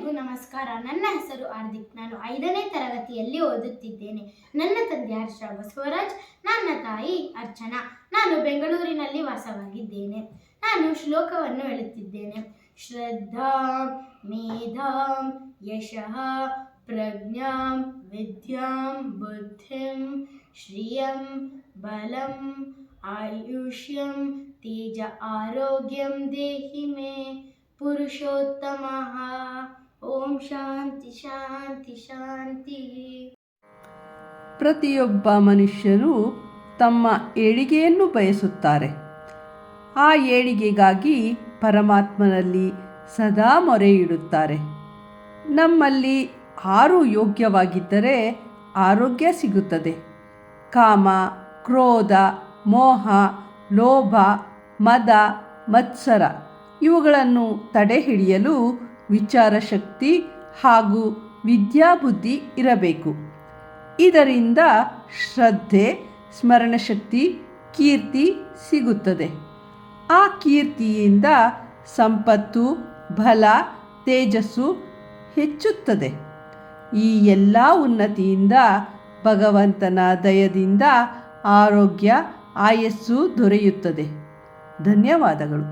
ಎಲ್ಲರಿಗೂ ನಮಸ್ಕಾರ. ನನ್ನ ಹೆಸರು ಹಾರ್ದಿಕ್. ನಾನು 5ನೇ ತರಗತಿಯಲ್ಲಿ ಓದುತ್ತಿದ್ದೇನೆ. ನನ್ನ ತಂದೆ ಹರ್ಷ ಬಸವರಾಜ್, ನನ್ನ ತಾಯಿ ಅರ್ಚನಾ. ನಾನು ಬೆಂಗಳೂರಿನಲ್ಲಿ ವಾಸವಾಗಿದ್ದೇನೆ. ನಾನು ಶ್ಲೋಕವನ್ನು ಹೇಳುತ್ತಿದ್ದೇನೆ. ಶ್ರದ್ಧಾಂ ಮೇಧಾಂ ಯಶಃ ಪ್ರಜ್ಞಾಂ ವಿದ್ಯಾಂ ಬುದ್ಧಿಂ ಶ್ರಿಯಂ ಬಲಂ ಆಯುಷ್ಯಂ ತೇಜ ಆರೋಗ್ಯಂ ದೇಹಿ ಮೇ ಪುರುಷೋತ್ತಮಃ. ಓಂ ಶಾಂತಿ ಶಾಂತಿ ಶಾಂತಿ. ಪ್ರತಿಯೊಬ್ಬ ಮನುಷ್ಯರು ತಮ್ಮ ಏಳಿಗೆಯನ್ನು ಬಯಸುತ್ತಾರೆ. ಆ ಏಳಿಗೆಗಾಗಿ ಪರಮಾತ್ಮನಲ್ಲಿ ಸದಾ ಮೊರೆ ಇಡುತ್ತಾರೆ. ನಮ್ಮಲ್ಲಿ 6 ಯೋಗ್ಯವಾಗಿದ್ದರೆ ಆರೋಗ್ಯ ಸಿಗುತ್ತದೆ. ಕಾಮ, ಕ್ರೋಧ, ಮೋಹ, ಲೋಭ, ಮದ, ಮತ್ಸರ ಇವುಗಳನ್ನು ತಡೆಹಿಡಿಯಲು ವಿಚಾರಶಕ್ತಿ ಹಾಗೂ ವಿದ್ಯಾಬುದ್ಧಿ ಇರಬೇಕು. ಇದರಿಂದ ಶ್ರದ್ಧೆ, ಸ್ಮರಣಶಕ್ತಿ, ಕೀರ್ತಿ ಸಿಗುತ್ತದೆ. ಆ ಕೀರ್ತಿಯಿಂದ ಸಂಪತ್ತು, ಬಲ, ತೇಜಸ್ಸು ಹೆಚ್ಚುತ್ತದೆ. ಈ ಎಲ್ಲ ಉನ್ನತಿಯಿಂದ ಭಗವಂತನ ದಯದಿಂದ ಆರೋಗ್ಯ, ಆಯಸ್ಸು ದೊರೆಯುತ್ತದೆ. ಧನ್ಯವಾದಗಳು.